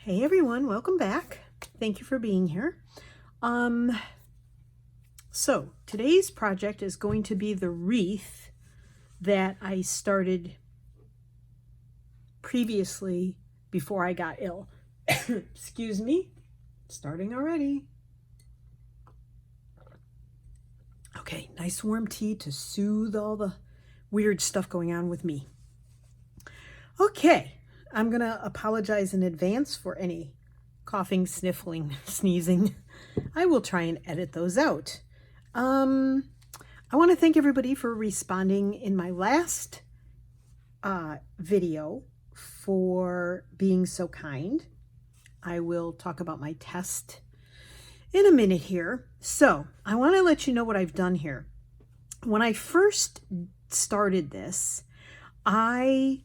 Hey everyone, welcome back. Thank you for being here. So today's project is going to be the wreath that I started previously before I got ill. Excuse me, starting already. Okay, nice warm tea to soothe all the weird stuff going on with me. Okay, I'm gonna apologize in advance for any coughing, sniffling, sneezing. I will try and edit those out. I want to thank everybody for responding in my last video for being so kind. I will talk about my test in a minute here. So I want to let you know what I've done here. When I first started this, I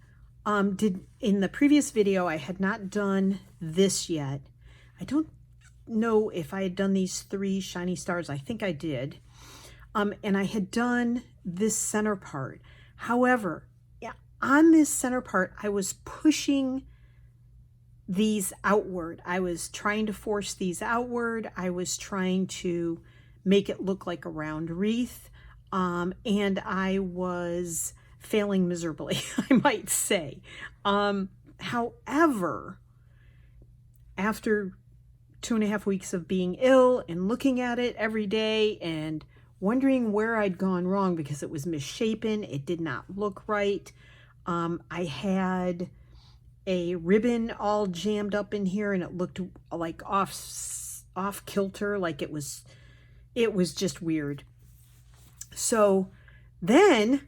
did, in the previous video, I had not done this yet. I don't know if I had done these 3 shiny stars. I think I did. And I had done this center part. However, on this center part, I was pushing these outward. I was trying to force these outward. I was trying to make it look like a round wreath. And I was failing miserably, I might say. However, after 2.5 weeks of being ill and looking at it every day and wondering where I'd gone wrong because it was misshapen, it did not look right. I had a ribbon all jammed up in here and it looked like off kilter, like it was just weird. So then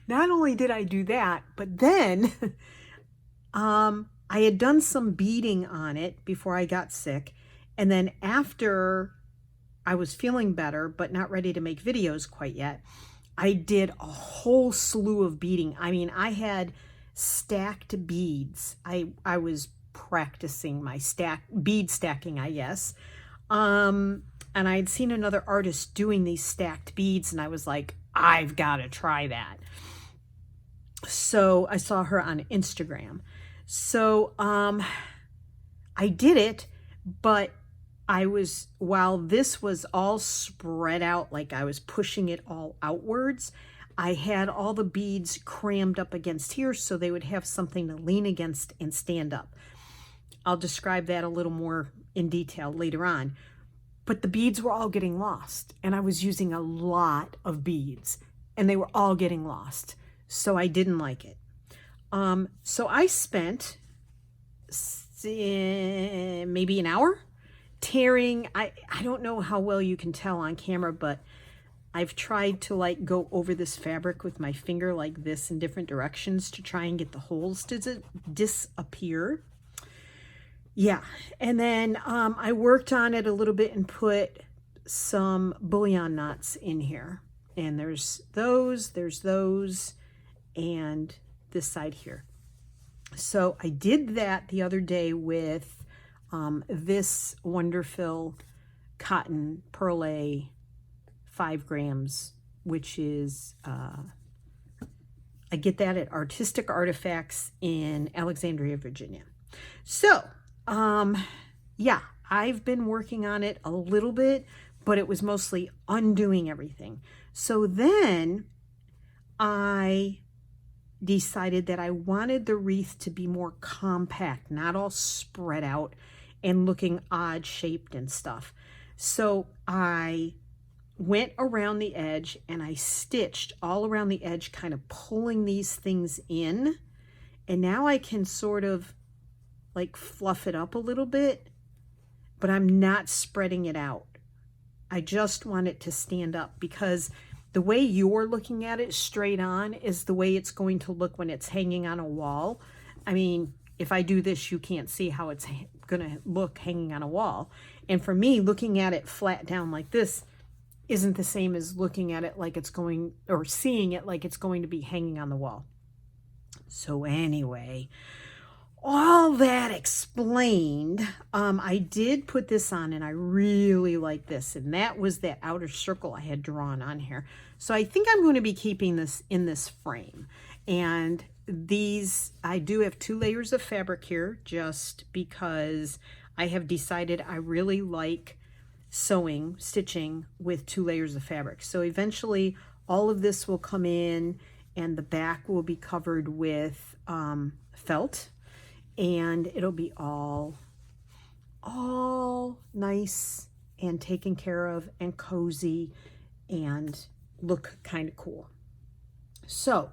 not only did I do that, but then I had done some beading on it before I got sick. And then after I was feeling better, but not ready to make videos quite yet, I did a whole slew of beading. I mean, I had stacked beads. I was practicing my bead stacking, I guess. And I had seen another artist doing these stacked beads, and I was like, I've got to try that. So I saw her on Instagram. So I did it, but while this was all spread out, like I was pushing it all outwards, I had all the beads crammed up against here so they would have something to lean against and stand up. I'll describe that a little more in detail later on. But the beads were all getting lost, and I was using a lot of beads, and they were all getting lost. So I didn't like it. So I spent maybe an hour tearing. I don't know how well you can tell on camera, but I've tried to like go over this fabric with my finger like this in different directions to try and get the holes to disappear. Yeah, and then I worked on it a little bit and put some bullion knots in here. And there's those, and this side here. So I did that the other day with this Wonderful cotton perle 5 grams, which is, I get that at Artistic Artifacts in Alexandria, Virginia. So, yeah, I've been working on it a little bit, but it was mostly undoing everything. So then I decided that I wanted the wreath to be more compact, not all spread out and looking odd shaped and stuff. So I went around the edge and I stitched all around the edge, kind of pulling these things in. And now I can sort of like fluff it up a little bit, but I'm not spreading it out. I just want it to stand up, because the way you're looking at it straight on is the way it's going to look when it's hanging on a wall. I mean, if I do this, you can't see how it's going to look hanging on a wall. And for me, looking at it flat down like this isn't the same as looking at it like it's going, or seeing it like it's going to be hanging on the wall. So anyway, all that explained, I did put this on and I really like this, and that was that outer circle I had drawn on here. So I think I'm going to be keeping this in this frame, and these, I do have 2 layers of fabric here just because I have decided I really like stitching with 2 layers of fabric. So eventually all of this will come in and the back will be covered with felt, and it'll be all nice and taken care of and cozy and look kind of cool. So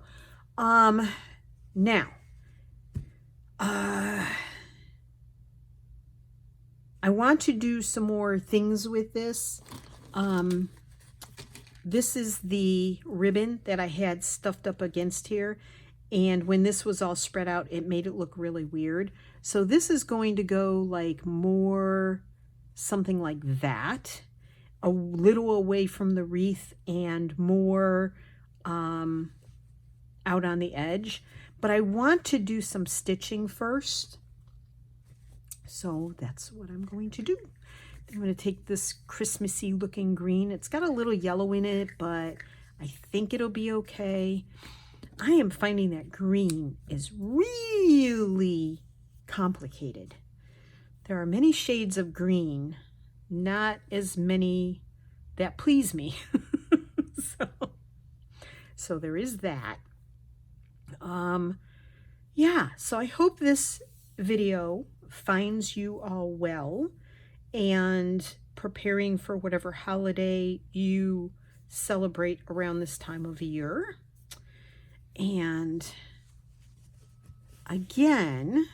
now I want to do some more things with this. This is the ribbon that I had stuffed up against here, and when this was all spread out, it made it look really weird. So this is going to go like more something like that, a little away from the wreath and more out on the edge. But I want to do some stitching first. So that's what I'm going to do. I'm going to take this Christmassy looking green. It's got a little yellow in it, but I think it'll be okay. I am finding that green is really complicated. There are many shades of green, not as many that please me. So there is that. Yeah, so I hope this video finds you all well and preparing for whatever holiday you celebrate around this time of year. And again,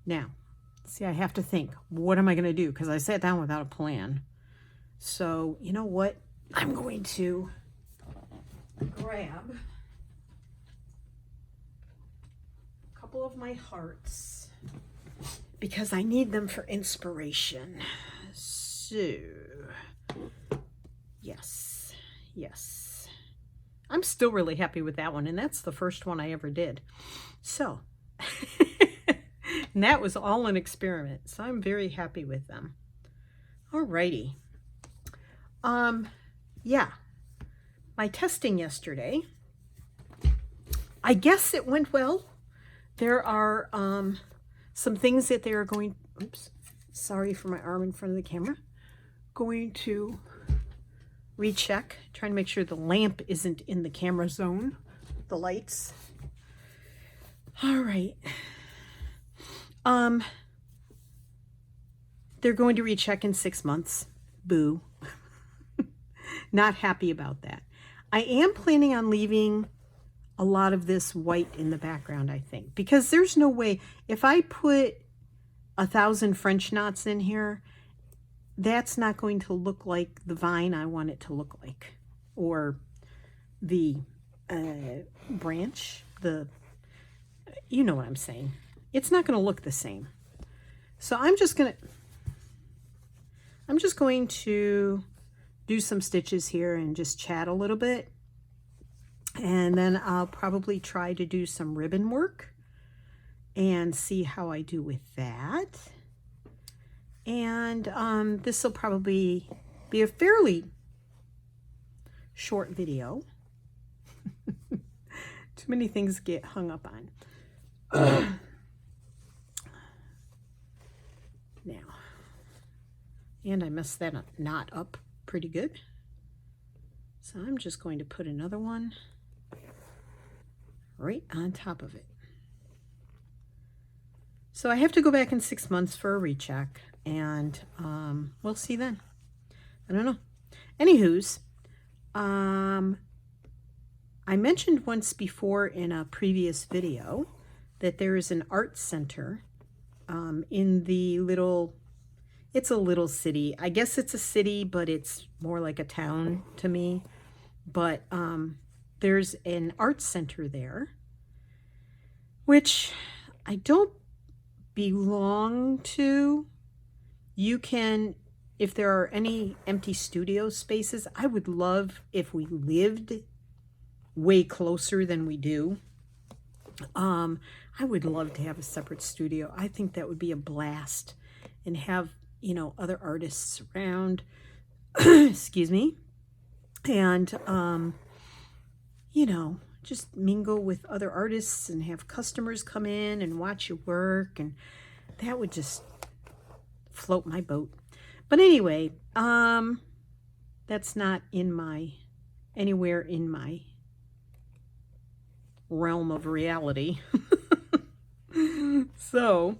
now, see, I have to think, what am I going to do? Because I sat down without a plan. So, you know what? I'm going to grab a couple of my hearts because I need them for inspiration. So, yes. I'm still really happy with that one, and that's the first one I ever did. So, and that was all an experiment, so I'm very happy with them. Alrighty. Yeah, my testing yesterday, I guess it went well. There are some things that they are going, oops, sorry for my arm in front of the camera, going to recheck, trying to make sure the lamp isn't in the camera zone, the lights. All right. They're going to recheck in 6 months. Boo. Not happy about that. I am planning on leaving a lot of this white in the background, I think, because there's no way, if I put 1,000 French knots in here, that's not going to look like the vine I want it to look like, or the branch, you know what I'm saying. It's not going to look the same. So I'm just going to do some stitches here and just chat a little bit. And then I'll probably try to do some ribbon work and see how I do with that. And this will probably be a fairly short video. Too many things get hung up on. Now, and I messed that knot up pretty good. So I'm just going to put another one right on top of it. So I have to go back in 6 months for a recheck, and we'll see then. I don't know. Anywho's, I mentioned once before in a previous video that there is an art center in the little, it's a little city. I guess it's a city, but it's more like a town to me. But there's an art center there, which I don't belong to. You can, if there are any empty studio spaces, I would love if we lived way closer than we do. I would love to have a separate studio. I think that would be a blast, and have, you know, other artists around. Excuse me. And, you know, just mingle with other artists and have customers come in and watch your work, and that would just float my boat. But anyway, that's not anywhere in my realm of reality. So,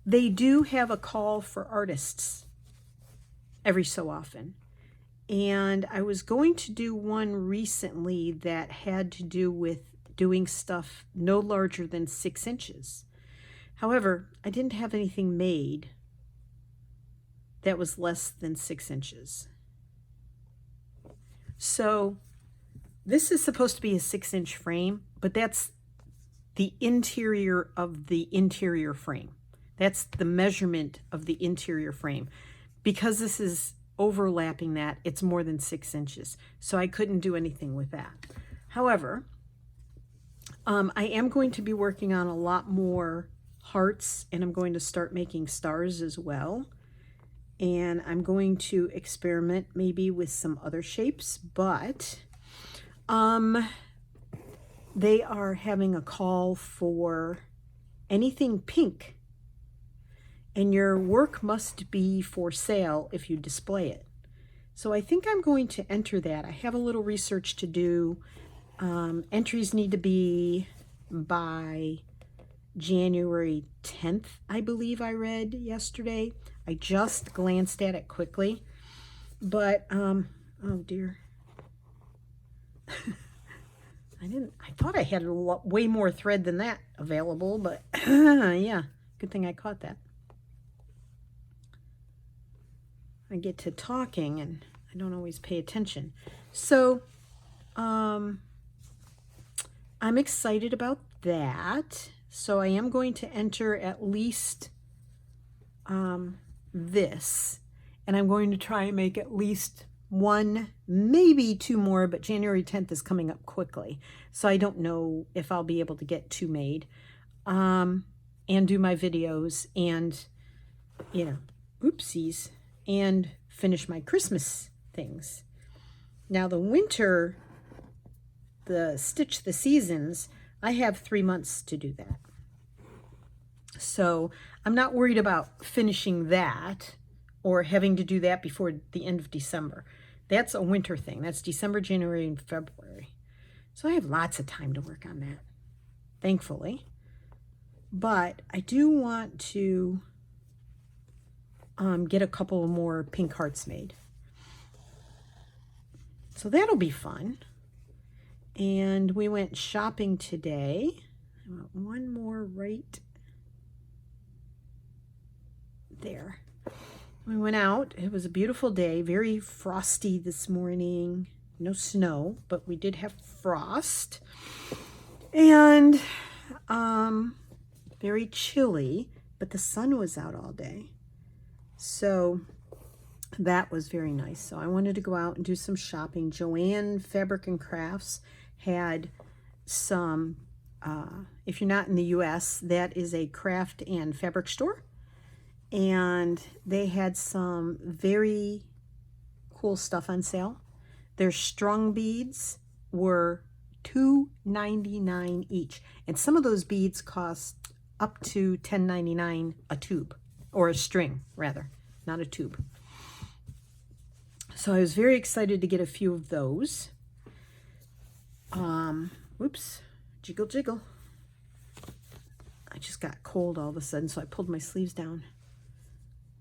they do have a call for artists every so often. And I was going to do one recently that had to do with doing stuff no larger than 6 inches. However, I didn't have anything made that was less than 6 inches. So this is supposed to be a 6-inch frame, but that's the interior of the interior frame. That's the measurement of the interior frame. Because this is overlapping that, it's more than 6 inches. So I couldn't do anything with that. However, I am going to be working on a lot more hearts, and I'm going to start making stars as well. And I'm going to experiment maybe with some other shapes, but they are having a call for anything pink. And your work must be for sale if you display it. So I think I'm going to enter that. I have a little research to do. Entries need to be by January 10th, I believe I read yesterday. I just glanced at it quickly. But, oh dear. I thought I had way more thread than that available, but yeah, good thing I caught that. I get to talking and I don't always pay attention. So, I'm excited about that. So I am going to enter at least this, and I'm going to try and make at least 1, maybe 2 more, but January 10th is coming up quickly. So I don't know if I'll be able to get 2 made, and do my videos and, oopsies, and finish my Christmas things. Now the winter, the Stitch the Seasons, I have 3 months to do that. So I'm not worried about finishing that or having to do that before the end of December. That's a winter thing. That's December, January, and February. So I have lots of time to work on that, thankfully. But I do want to get a couple more pink hearts made. So that'll be fun. And we went shopping today. I want one more right there. We went out. It was a beautiful day, very frosty this morning. No snow, but we did have frost. And very chilly, but the sun was out all day. So that was very nice. So I wanted to go out and do some shopping. Joanne Fabric and Crafts had some, if you're not in the US, that is a craft and fabric store. And they had some very cool stuff on sale. Their strung beads were $2.99 each. And some of those beads cost up to $10.99 a tube, or a string rather, not a tube. So I was very excited to get a few of those. Whoops, jiggle, jiggle. I just got cold all of a sudden, so I pulled my sleeves down.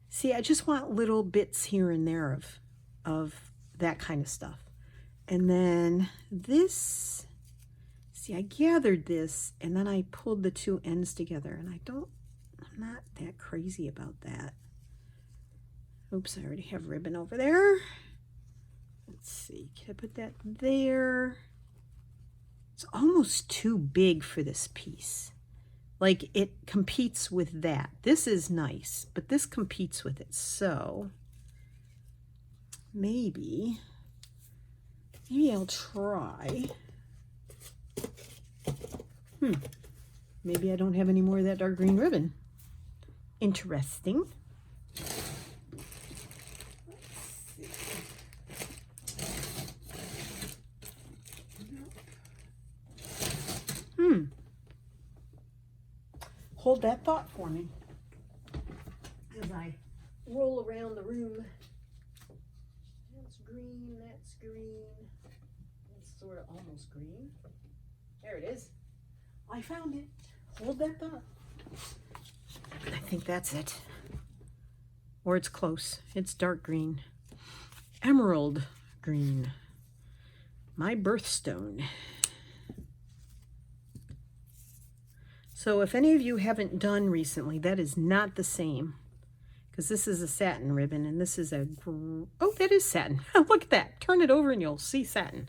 See, I just want little bits here and there of that kind of stuff. And then this, see, I gathered this and then I pulled the 2 ends together, and I'm not that crazy about that. Oops, I already have ribbon over there. Let's see, can I put that there? It's almost too big for this piece. Like, it competes with that. This is nice, but this competes with it. So maybe I'll try. Maybe I don't have any more of that dark green ribbon. Interesting. hold that thought for me as I roll around the room. That's green, that's green. It's sort of almost green. There it is. I found it. Hold that thought. I think that's it. Or it's close. It's dark green. Emerald green. My birthstone. So if any of you haven't done recently, that is not the same. Because this is a satin ribbon and this is a... Oh, that is satin. Look at that. Turn it over and you'll see satin.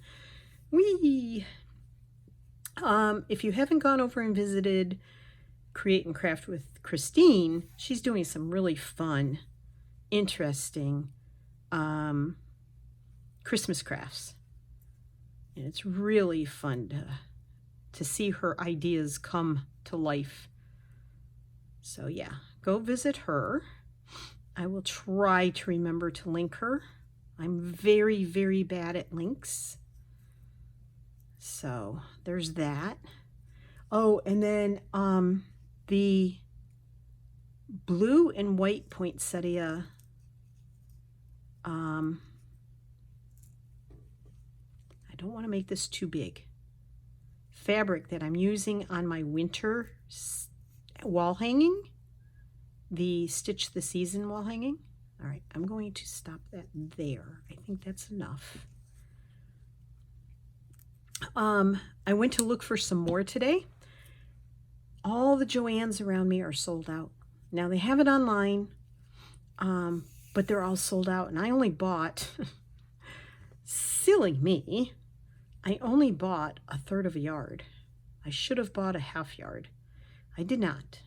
Whee! If you haven't gone over and visited Create and Craft with Christine, she's doing some really fun, interesting Christmas crafts. And it's really fun to see her ideas come to life. So yeah, go visit her. I will try to remember to link her. I'm very, very bad at links. So there's that. Oh, and then the blue and white poinsettia I don't want to make this too big. Fabric that I'm using on my winter wall hanging, the Stitch the Season wall hanging. All right, I'm going to stop that there. I think that's enough. I went to look for some more today. All the Joann's around me are sold out. Now they have it online, but they're all sold out. And I only bought, silly me, I only bought a third of a yard. I should have bought a half yard. I did not.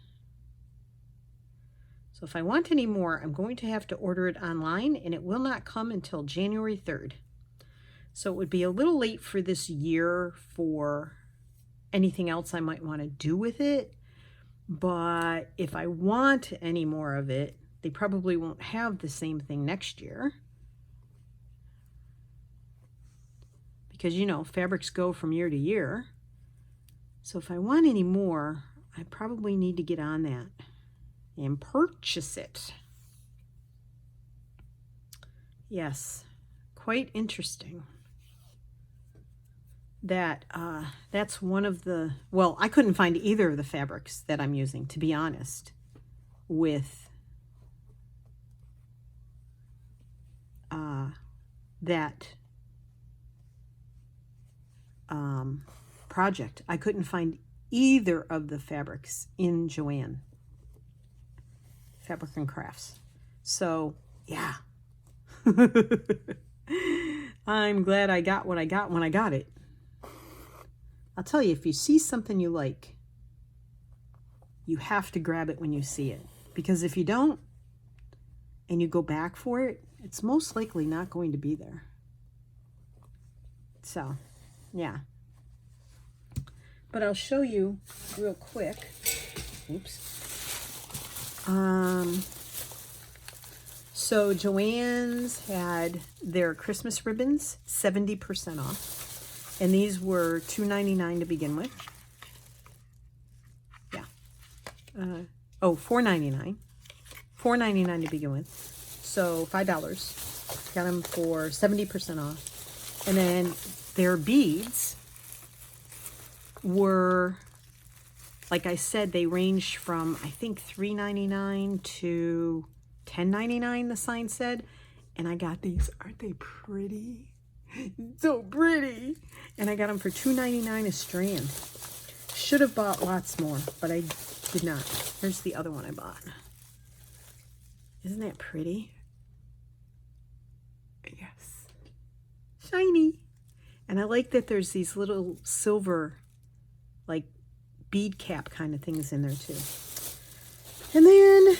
So if I want any more, I'm going to have to order it online, and it will not come until January 3rd. So it would be a little late for this year for anything else I might want to do with it. But if I want any more of it, they probably won't have the same thing next year. Because, you know, fabrics go from year to year. So if I want any more, I probably need to get on that and purchase it. Yes, quite interesting. That's one of the, well, I couldn't find either of the fabrics that I'm using, to be honest, with that project. I couldn't find either of the fabrics in Joann Fabric and Crafts. So yeah, I'm glad I got what I got when I got it. I'll tell you, if you see something you like, you have to grab it when you see it. Because if you don't, and you go back for it, it's most likely not going to be there. So, yeah. But I'll show you real quick. Oops. So Joann's had their Christmas ribbons 70% off. And these were $2.99 to begin with. Yeah. $4.99. $4.99 to begin with. So $5. Got them for 70% off. And then their beads were, like I said, they ranged from, I think, $3.99 to $10.99, the sign said. And I got these. Aren't they pretty? So pretty. And I got them for $2.99 a strand. Should have bought lots more, but I did not. Here's the other one I bought. Isn't that pretty? Yes. Shiny. And I like that there's these little silver, like, bead cap kind of things in there too. And then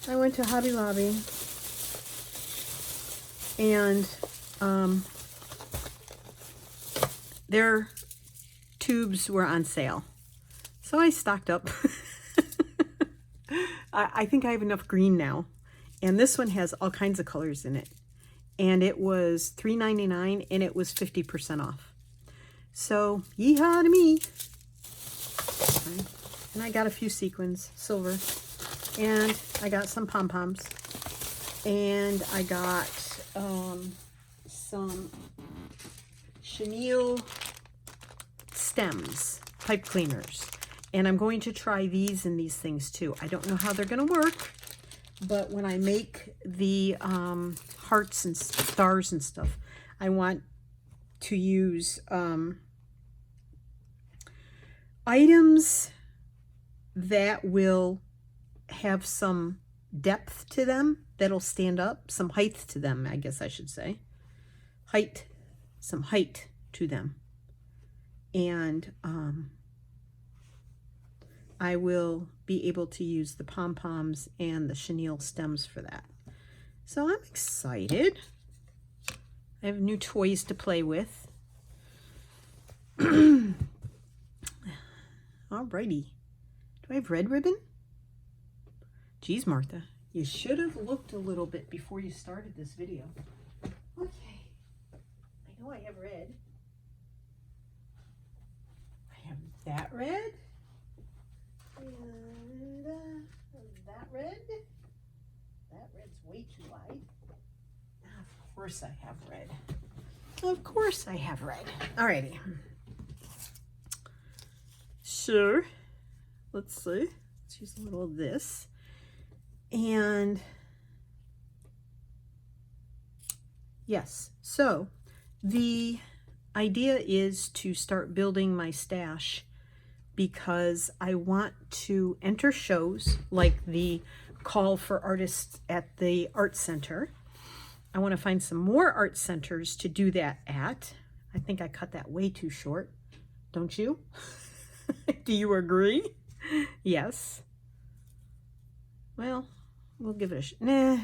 I went to Hobby Lobby and their tubes were on sale. So I stocked up. I think I have enough green now. And this one has all kinds of colors in it. And it was $3.99 and it was 50% off. So, yeehaw to me. And I got a few sequins, silver. And I got some pom-poms. And I got some chenille stems, pipe cleaners. And I'm going to try these and these things too. I don't know how they're going to work, but when I make the hearts and stars and stuff, I want to use items that will have some depth to them, that'll stand up, some height to them, I guess I should say. Some height to them. And I will be able to use the pom-poms and the chenille stems for that. So I'm excited. I have new toys to play with. Alrighty. Do I have red ribbon? Geez, Martha, you should have looked a little bit before you started this video. Okay. I know I have red. I have that red. And that red. That red's way too light. Of course I have red. Of course I have red. Alrighty. Sure. Let's see. Let's use a little of this. And yes, so the idea is to start building my stash because I want to enter shows like the call for artists at the art center. I want to find some more art centers to do that at. I think I cut that way too short. Don't you? Do you agree? Yes. Well, we'll give it a nah.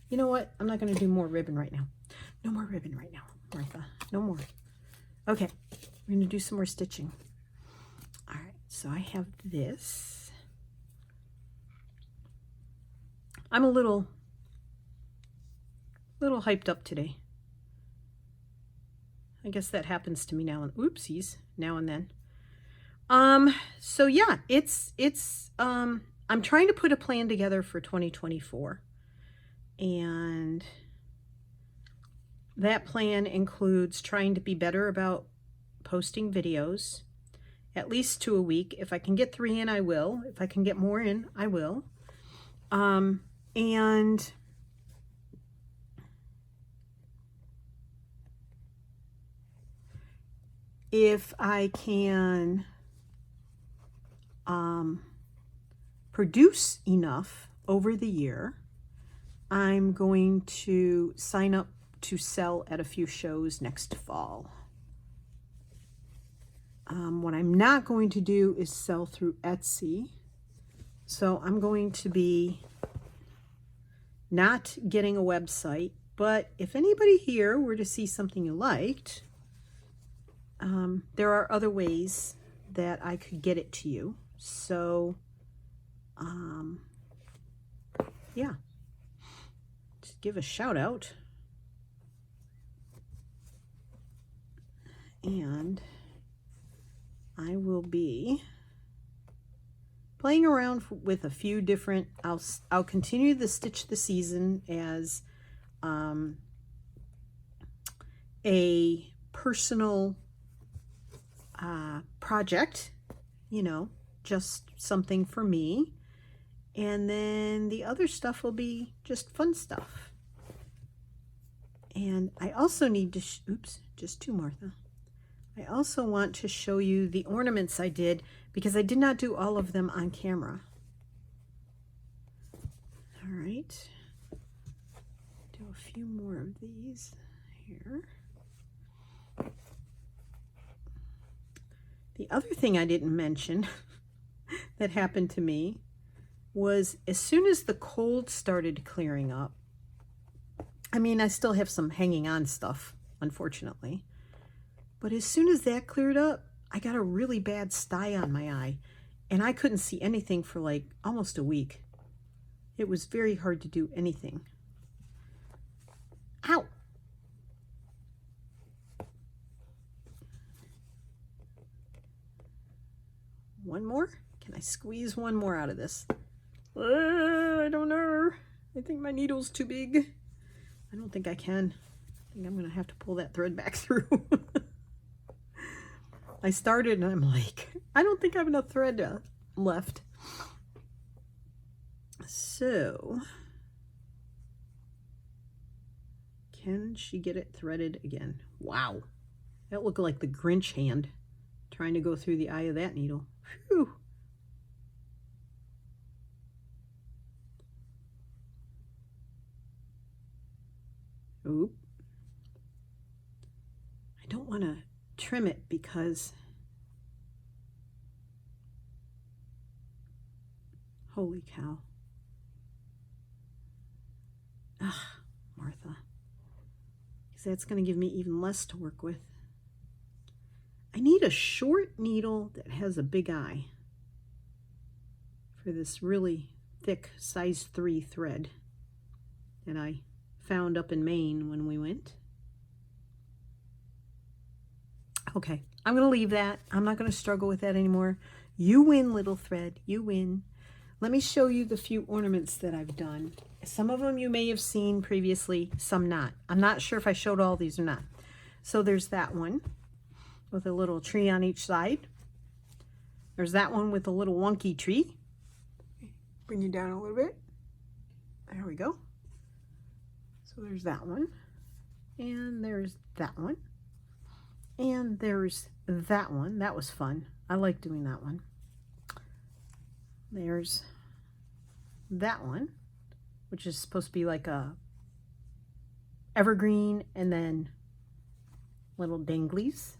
You know what? I'm not going to do more ribbon right now. No more ribbon right now, Martha. No more. Okay. We're going to do some more stitching. All right. So I have this. I'm a little hyped up today. I guess that happens to me now and oopsies, now and then. So yeah, I'm trying to put a plan together for 2024. And that plan includes trying to be better about posting videos, at least 2 a week. If I can get 3 in, I will. If I can get more in, I will. And if I can produce enough over the year, I'm going to sign up to sell at a few shows next fall. What I'm not going to do is sell through Etsy. So I'm going to be not getting a website, but if anybody here were to see something you liked, there are other ways that I could get it to you. So, yeah, just give a shout out. And I will be playing around with a few different, I'll continue the Stitch the Season as a personal project, you know, just something for me. And then the other stuff will be just fun stuff. And I also need to, oops, just 2, Martha. I also want to show you the ornaments I did because I did not do all of them on camera. All right. Do a few more of these here. The other thing I didn't mention that happened to me was as soon as the cold started clearing up, I mean, I still have some hanging on stuff, unfortunately. But as soon as that cleared up, I got a really bad sty on my eye. And I couldn't see anything for like almost a week. It was very hard to do anything. Ow! One more? Can I squeeze one more out of this? I don't know. I think my needle's too big. I don't think I can. I think I'm going to have to pull that thread back through. I started and I'm like, I don't think I have enough thread left. So, can she get it threaded again? Wow. That looked like the Grinch hand trying to go through the eye of that needle. Phew. Oop. I don't want to trim it because, holy cow. Ah, Martha. Because that's going to give me even less to work with. I need a short needle that has a big eye for this really thick size 3 thread that I found up in Maine when we went. Okay, I'm going to leave that. I'm not going to struggle with that anymore. You win, little thread. You win. Let me show you the few ornaments that I've done. Some of them you may have seen previously, some not. I'm not sure if I showed all these or not. So there's that one with a little tree on each side. There's that one with a little wonky tree. Bring you down a little bit. There we go. So there's that one. And there's that one. And there's that one. That was fun. I like doing that one. There's that one, which is supposed to be like a evergreen and then little danglies.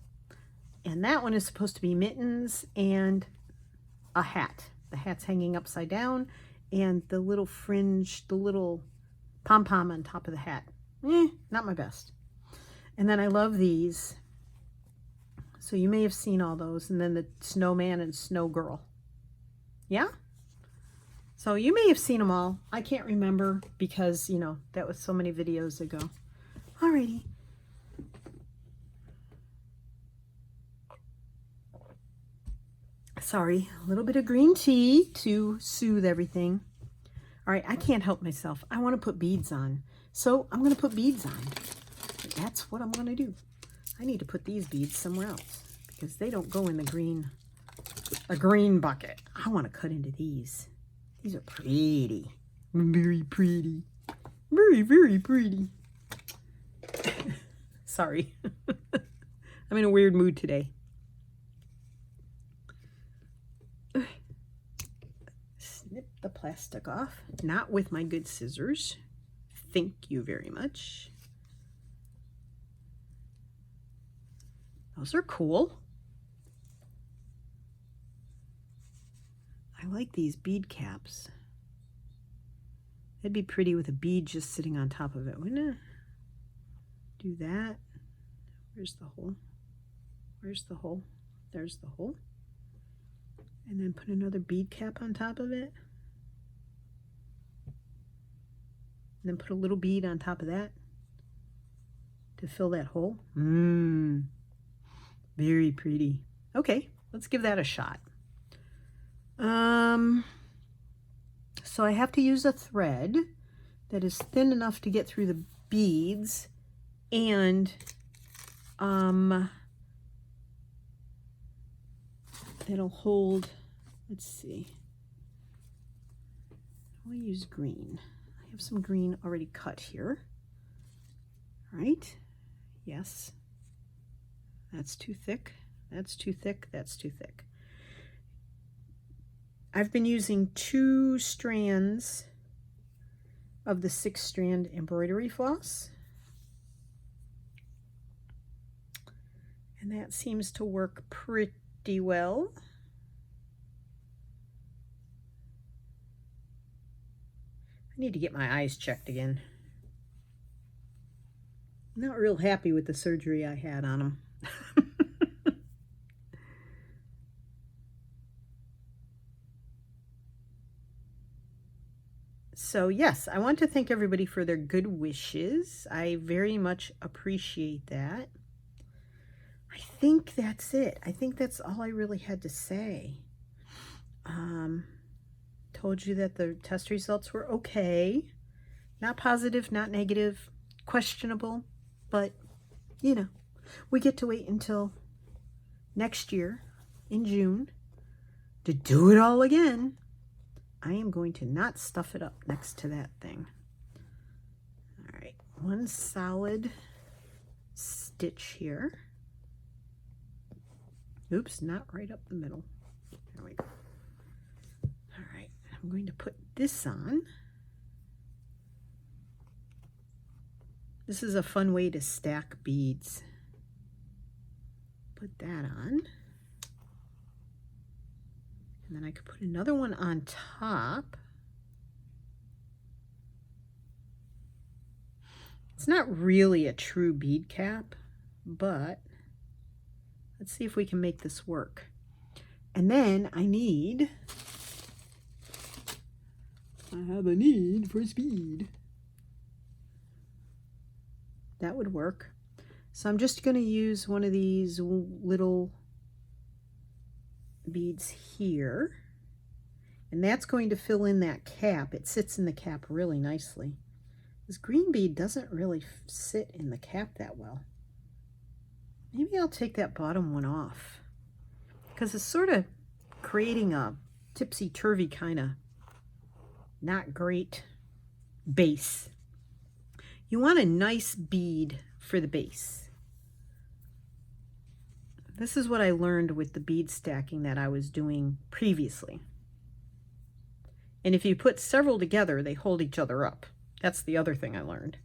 And that one is supposed to be mittens and a hat. The hat's hanging upside down and the little fringe, the little pom-pom on top of the hat. Not my best. And then I love these. So you may have seen all those. And then the snowman and snow girl. Yeah? So you may have seen them all. I can't remember because, you know, that was so many videos ago. Alrighty. Sorry, a little bit of green tea to soothe everything. All right, I can't help myself. I want to put beads on. So I'm going to put beads on. That's what I'm going to do. I need to put these beads somewhere else because they don't go in a green bucket. I want to cut into these. These are pretty. Very pretty. Very, very pretty. Sorry. I'm in a weird mood today. Snip the plastic off. Not with my good scissors. Thank you very much. Those are cool. I like these bead caps. It'd be pretty with a bead just sitting on top of it, wouldn't it? Do that. Where's the hole? Where's the hole? There's the hole. And then put another bead cap on top of it. And then put a little bead on top of that to fill that hole. Very pretty. Okay, let's give that a shot. So I have to use a thread that is thin enough to get through the beads and that'll hold, let's see, I'll use green. I have some green already cut here. Right? Yes. That's too thick. That's too thick. That's too thick. I've been using 2 strands of the 6-strand embroidery floss. And that seems to work pretty well. I need to get my eyes checked again. I'm not real happy with the surgery I had on them. So yes, I want to thank everybody for their good wishes. I very much appreciate that. I think that's it. I think that's all I really had to say. told you that the test results were okay. Not positive, not negative, questionable, but, you know, we get to wait until next year in June to do it all again. I am going to not stuff it up next to that thing. All right, one solid stitch here. Oops, not right up the middle. There we go. All right, I'm going to put this on. This is a fun way to stack beads. Put that on. And then I could put another one on top. It's not really a true bead cap, but let's see if we can make this work. And then I have a need for speed. That would work. So I'm just going to use one of these little beads here, and that's going to fill in that cap. It sits in the cap really nicely. This green bead doesn't really sit in the cap that well. Maybe I'll take that bottom one off, because it's sort of creating a tipsy-turvy kind of not great base. You want a nice bead for the base. This is what I learned with the bead stacking that I was doing previously. And if you put several together, they hold each other up. That's the other thing I learned.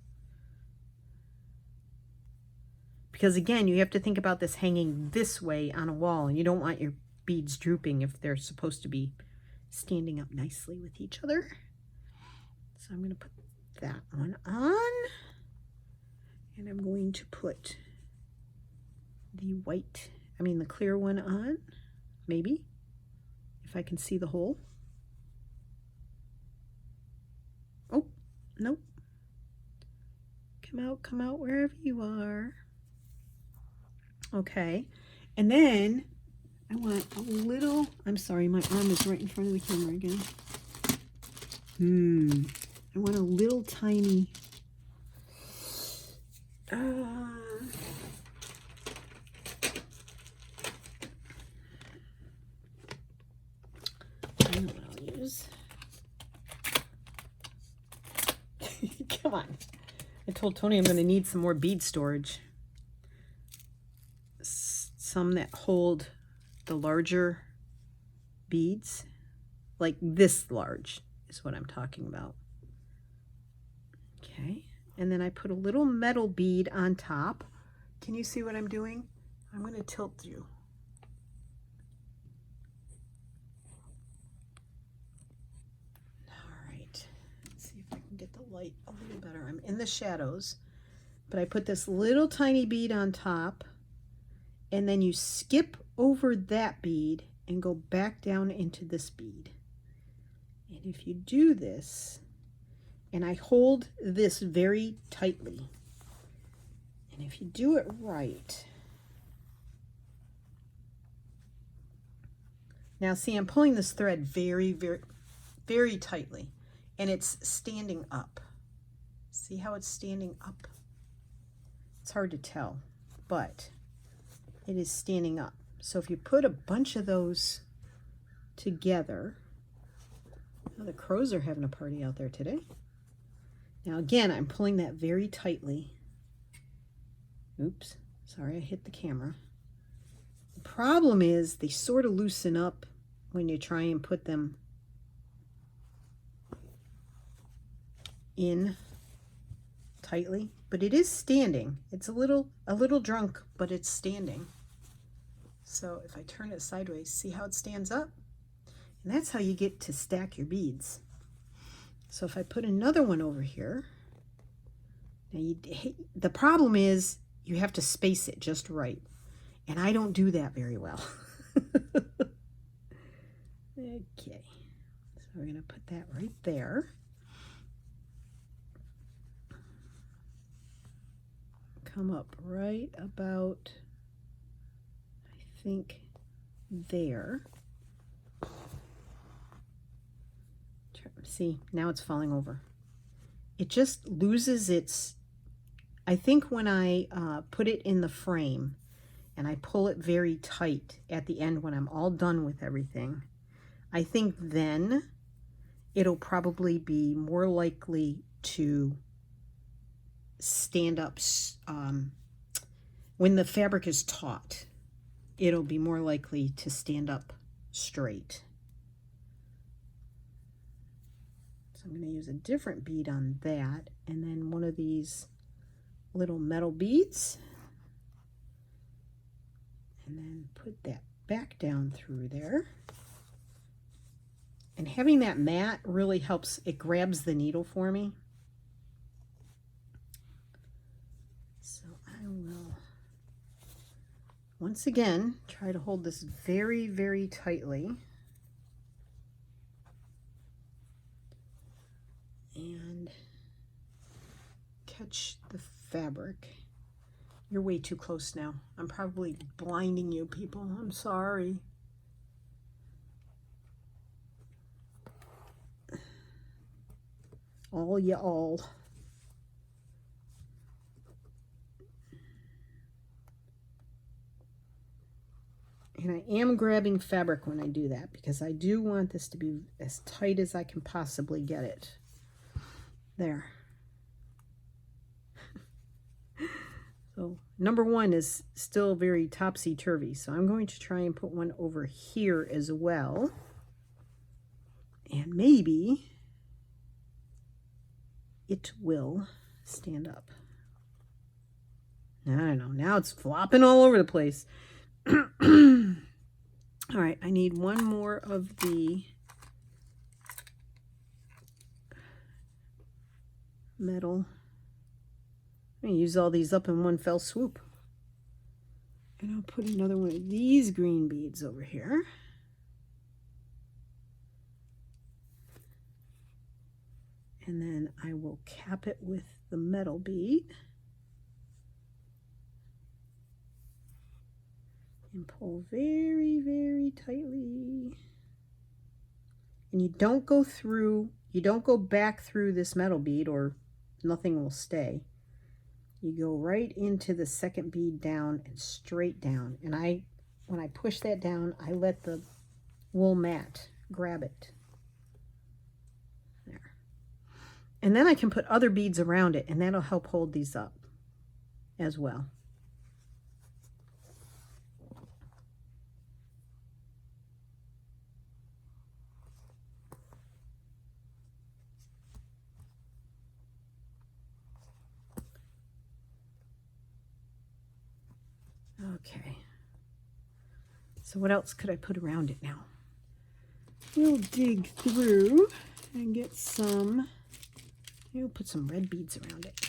Because again, you have to think about this hanging this way on a wall, and you don't want your beads drooping if they're supposed to be standing up nicely with each other. So I'm going to put that one on, and I'm going to put the clear one on, maybe, if I can see the hole. Oh, nope. Come out wherever you are. Okay, and then I want a little, I'm sorry, my arm is right in front of the camera again. I want a little tiny, I know what I'll use. Come on. I told Tony I'm going to need some more bead storage. Some that hold the larger beads, like this large is what I'm talking about. Okay, and then I put a little metal bead on top. Can you see what I'm doing? I'm going to tilt you. All right, let's see if I can get the light a little better. I'm in the shadows, but I put this little tiny bead on top, and then you skip over that bead and go back down into this bead. And if you do this, and I hold this very tightly, and if you do it right, now see, I'm pulling this thread very, very, very tightly, and it's standing up. See how it's standing up? It's hard to tell, but it is standing up. So if you put a bunch of those together, oh, the crows are having a party out there today. Now again, I'm pulling that very tightly. Oops, sorry, I hit the camera. The problem is they sort of loosen up when you try and put them in tightly, but it is standing. It's a little drunk, but it's standing. So if I turn it sideways, see how it stands up? And that's how you get to stack your beads. So if I put another one over here, now the problem is you have to space it just right. And I don't do that very well. Okay, so we're going to put that right there. Come up right about, I think, there. See, now it's falling over. It just loses its, I think when I put it in the frame and I pull it very tight at the end when I'm all done with everything, I think then it'll probably be more likely to stand up. When the fabric is taut, it'll be more likely to stand up straight. So I'm going to use a different bead on that, and then one of these little metal beads, and then put that back down through there. And having that mat really helps. It grabs the needle for me. So I will once again try to hold this very, very tightly. And catch the fabric. You're way too close now. I'm probably blinding you people. I'm sorry. All y'all. And I am grabbing fabric when I do that because I do want this to be as tight as I can possibly get it. There. So number one is still very topsy-turvy. So I'm going to try and put one over here as well. And maybe it will stand up. I don't know. Now it's flopping all over the place. All right, I need one more of the metal. I'm going to use all these up in one fell swoop. And I'll put another one of these green beads over here. And then I will cap it with the metal bead. And pull very, very tightly. And you don't go through, you don't go back through this metal bead or nothing will stay. You go right into the second bead down and straight down. And when I push that down, I let the wool mat grab it. There. And then I can put other beads around it, and that'll help hold these up as well. Okay, so what else could I put around it now? We'll dig through and get some, maybe we'll put some red beads around it.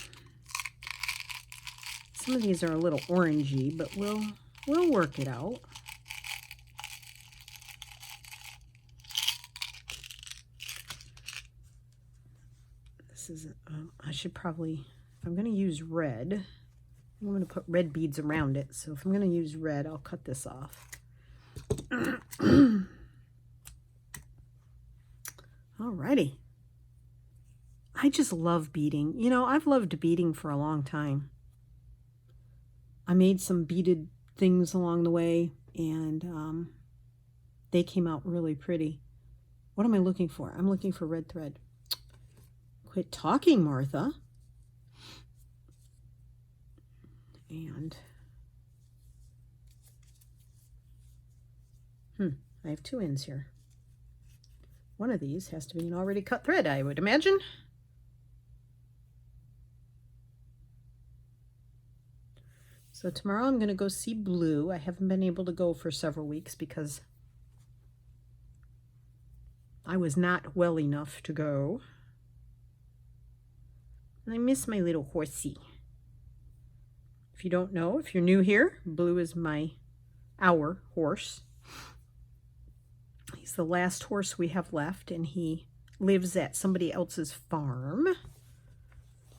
Some of these are a little orangey, but we'll work it out. This is, I should probably, if I'm going to use red, I'm going to put red beads around it. So if I'm going to use red, I'll cut this off. Alrighty. I just love beading. You know, I've loved beading for a long time. I made some beaded things along the way, and they came out really pretty. What am I looking for? I'm looking for red thread. Quit talking, Martha. And I have two ends here. One of these has to be an already cut thread, I would imagine. So tomorrow I'm going to go see Blue. I haven't been able to go for several weeks because I was not well enough to go. And I miss my little horsey. If you don't know, if you're new here, Blue is our horse. He's the last horse we have left, and he lives at somebody else's farm.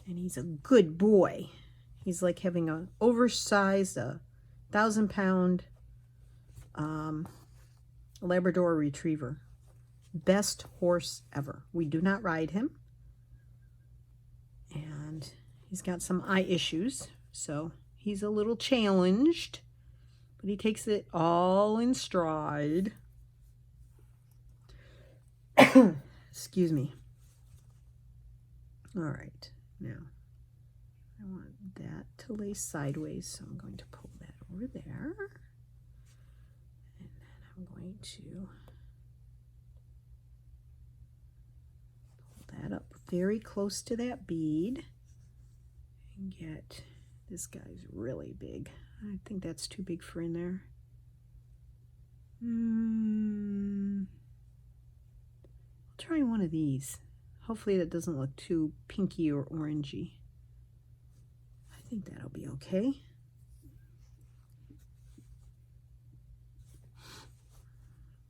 And he's a good boy. He's like having an oversized, 1,000-pound Labrador retriever. Best horse ever. We do not ride him. And he's got some eye issues, so he's a little challenged, but he takes it all in stride. Excuse me. All right, now I want that to lay sideways, so I'm going to pull that over there. And then I'm going to pull that up very close to that bead and get, this guy's really big. I think that's too big for in there. I'll try one of these. Hopefully that doesn't look too pinky or orangey. I think that'll be okay.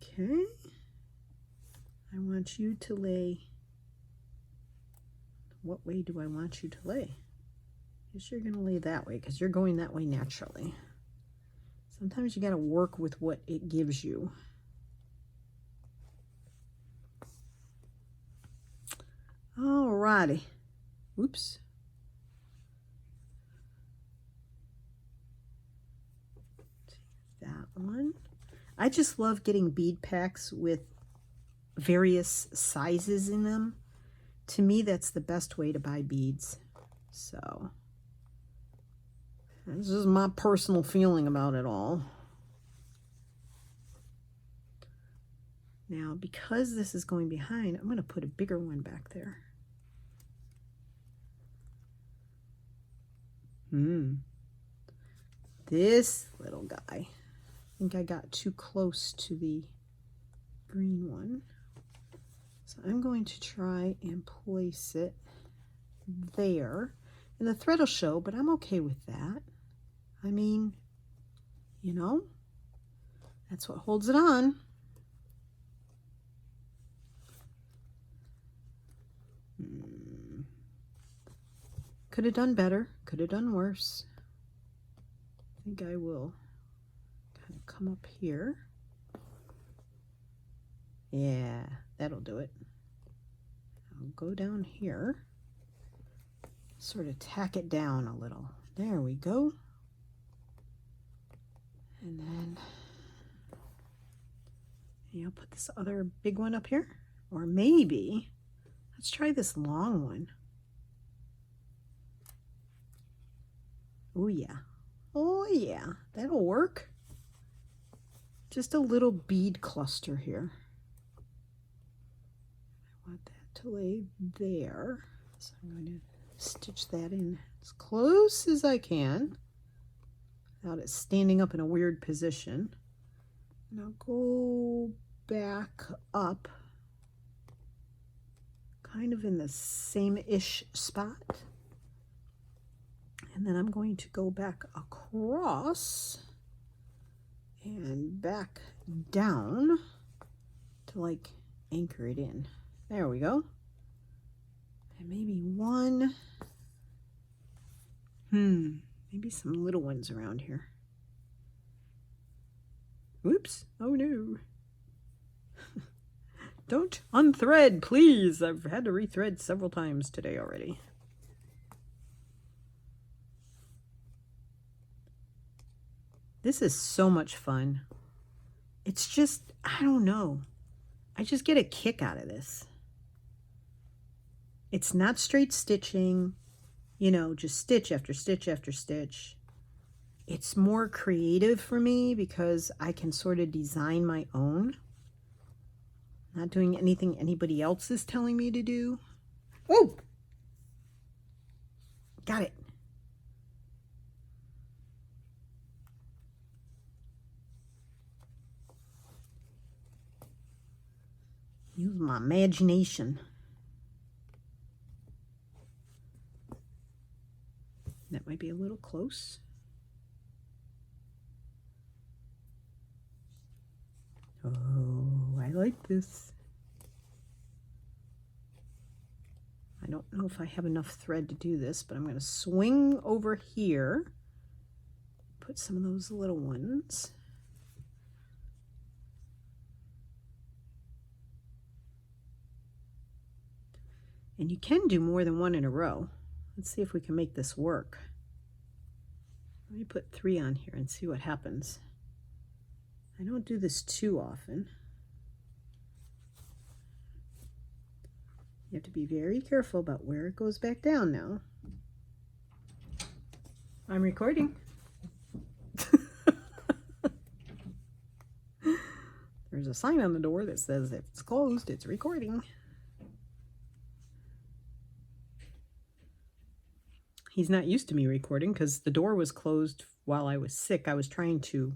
Okay. I want you to lay, what way do I want you to lay? I guess you're going to lay that way because you're going that way naturally. Sometimes you got to work with what it gives you. Alrighty. Oops. Take that one. I just love getting bead packs with various sizes in them. To me, that's the best way to buy beads. So, this is my personal feeling about it all. Now, because this is going behind, I'm going to put a bigger one back there. This little guy. I think I got too close to the green one. So I'm going to try and place it there. And the thread will show, but I'm okay with that. I mean, you know, that's what holds it on. Could have done better, could have done worse. I think I will kind of come up here. Yeah, that'll do it. I'll go down here, sort of tack it down a little. There we go. And then I'll put this other big one up here. Or maybe, let's try this long one. Oh yeah. Oh yeah, that'll work. Just a little bead cluster here. I want that to lay there. So I'm going to stitch that in as close as I can without it standing up in a weird position. And I'll go back up kind of in the same-ish spot. And then I'm going to go back across and back down to like anchor it in. There we go. And maybe one, maybe some little ones around here. Oops, oh no. Don't unthread, please. I've had to rethread several times today already. This is so much fun. It's just, I don't know. I just get a kick out of this. It's not straight stitching, you know, just stitch after stitch after stitch. It's more creative for me because I can sort of design my own. Not doing anything anybody else is telling me to do. Oh! Got it. Use my imagination. That might be a little close. Oh, I like this. I don't know if I have enough thread to do this, but I'm going to swing over here, put some of those little ones. And you can do more than one in a row. Let's see if we can make this work. Let me put 3 on here and see what happens. I don't do this too often. You have to be very careful about where it goes back down now. I'm recording. There's a sign on the door that says if it's closed, it's recording. He's not used to me recording because the door was closed while I was sick. I was trying to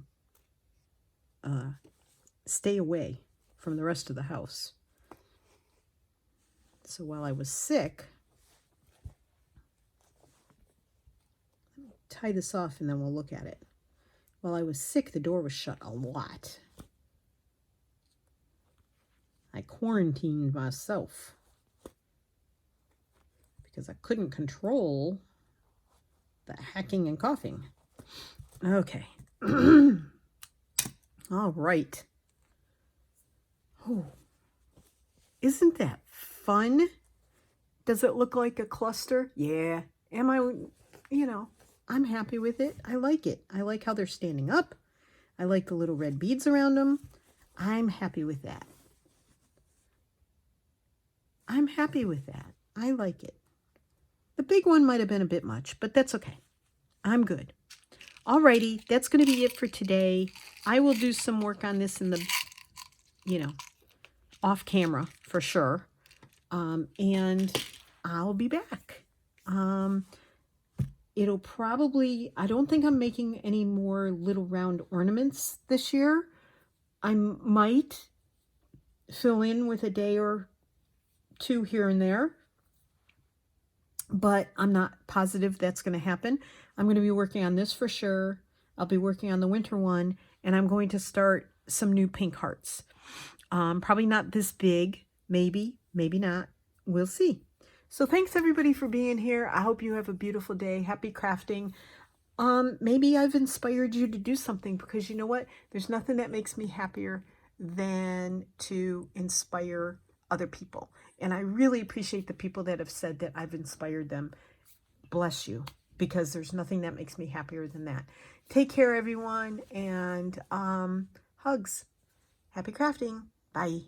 stay away from the rest of the house. So while I was sick, let me tie this off and then we'll look at it. While I was sick, the door was shut a lot. I quarantined myself because I couldn't control the hacking and coughing. Okay. All right. Oh, isn't that fun? Does it look like a cluster? Yeah. Am I, I'm happy with it. I like it. I like how they're standing up. I like the little red beads around them. I'm happy with that. I'm happy with that. I like it. The big one might have been a bit much, but that's okay. I'm good. Alrighty, that's going to be it for today. I will do some work on this in the, off camera for sure. And I'll be back. It'll probably, I don't think I'm making any more little round ornaments this year. I might fill in with a day or 2 here and there, but I'm not positive that's going to happen. I'm going to be working on this for sure. I'll be working on the winter one, and I'm going to start some new pink hearts. Probably not this big, maybe not. We'll see. So thanks everybody for being here. I hope you have a beautiful day. Happy crafting. Maybe I've inspired you to do something, because you know what? There's nothing that makes me happier than to inspire other people. And I really appreciate the people that have said that I've inspired them. Bless you, because there's nothing that makes me happier than that. Take care, everyone, and hugs. Happy crafting. Bye.